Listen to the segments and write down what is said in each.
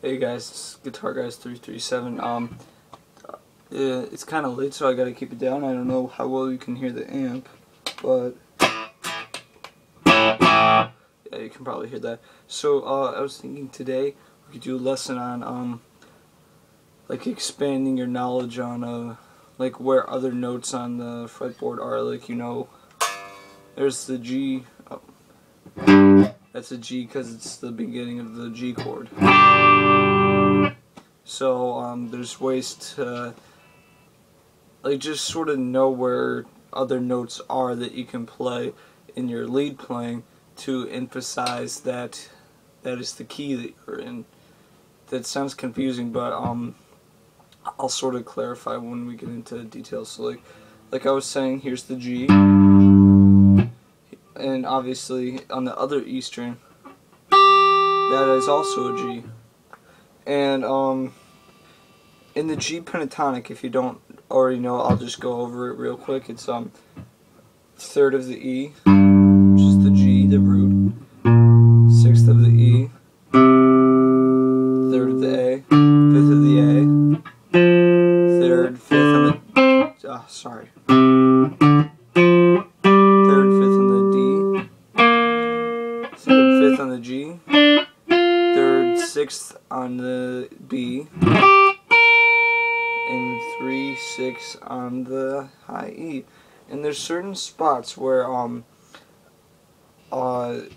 Hey guys, it's Guitar Guys 337. It's kind of late, so I gotta keep it down. I don't know how well you can hear the amp, but yeah, you can probably hear that. So I was thinking today we could do a lesson on like expanding your knowledge on like where other notes on the fretboard are. Like, you know, there's the G. Oh, that's a G because it's the beginning of the G chord. So there's ways to like just sort of know where other notes are that you can play in your lead playing to emphasize that that is the key that you're in. That sounds confusing, but I'll sort of clarify when we get into details. So like I was saying, here's the G, and obviously on the other E string that is also a G. And in the G pentatonic, if you don't already know, I'll just go over it real quick. It's third of the E, which is the G, the root, sixth of the E, third of the A, fifth of the A, third, fifth on the third, fifth on the D, third, fifth on the G, third, sixth on the B, and 3, 6 on the high E. And there's certain spots where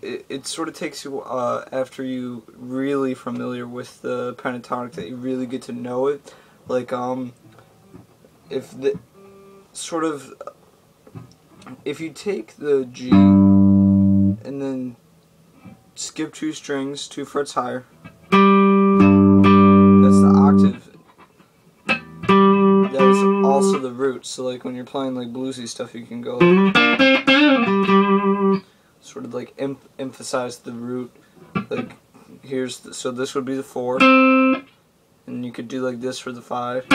it sort of takes you after you really familiar with the pentatonic that you really get to know it. Like if you take the G and then skip 2 strings, 2 frets higher, that's the octave. That is also the root. So like when you're playing like bluesy stuff, you can go sort of like emphasize the root. Like here's so this would be the 4, and you could do like this for the 5.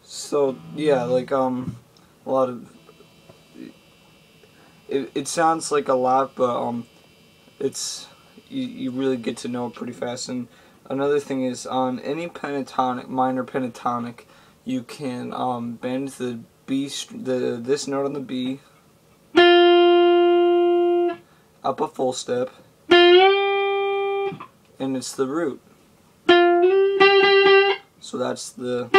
So yeah, like a lot of it sounds like a lot, but it's you really get to know it pretty fast. And another thing is, on any pentatonic, minor pentatonic, you can bend the B, this note on the B up a full step, and it's the root. So that's the.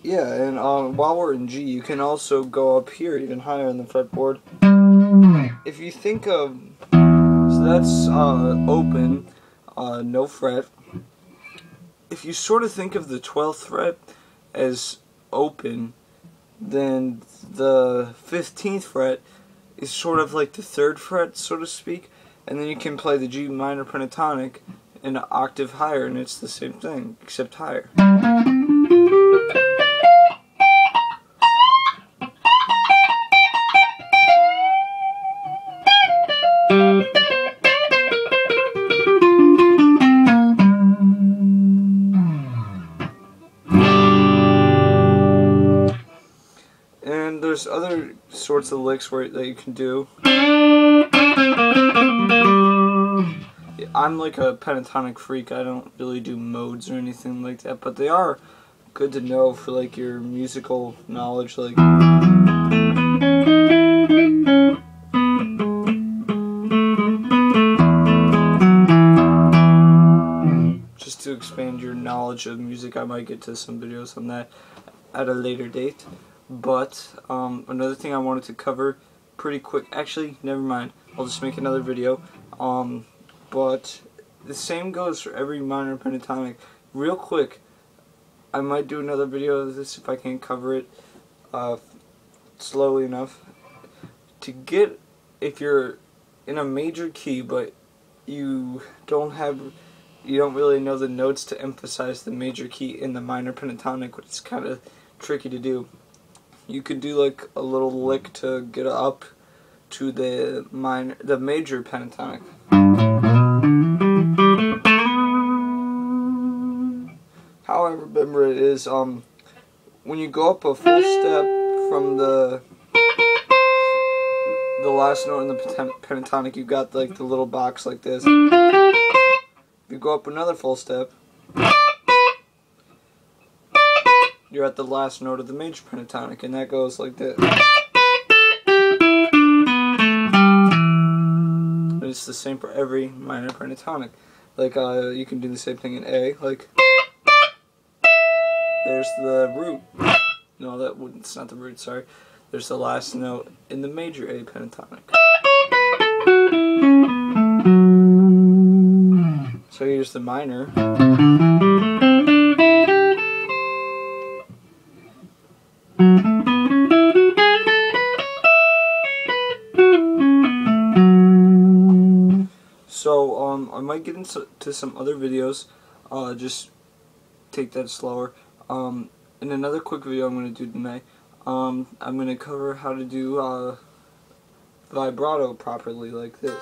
Yeah, and while we're in G, you can also go up here even higher on the fretboard. If you think of, so that's open, no fret. If you sort of think of the 12th fret as open, then the 15th fret is sort of like the 3rd fret, so to speak, and then you can play the G minor pentatonic in an octave higher, and it's the same thing, except higher. And there's other sorts of licks that you can do. I'm like a pentatonic freak. I don't really do modes or anything like that, but they are good to know for like your musical knowledge. Like just to expand your knowledge of music. I might get to some videos on that at a later date. But another thing I wanted to cover pretty quick, actually never mind, I'll just make another video, but the same goes for every minor pentatonic. Real quick, I might do another video of this if I can't cover it slowly enough. To get, if you're in a major key but you don't really know the notes to emphasize the major key in the minor pentatonic, which is kind of tricky to do, you could do like a little lick to get up to the major pentatonic. However, remember it is when you go up a full step from the last note in the pentatonic, you got like the little box like this. If you go up another full step, you're at the last note of the major pentatonic, and that goes like this. And it's the same for every minor pentatonic. Like you can do the same thing in A, like there's the root. No, it's not the root, sorry. There's the last note in the major A pentatonic. So here's the minor. So I might get into some other videos. Just take that slower. In another quick video I'm going to do tonight, I'm going to cover how to do vibrato properly like this.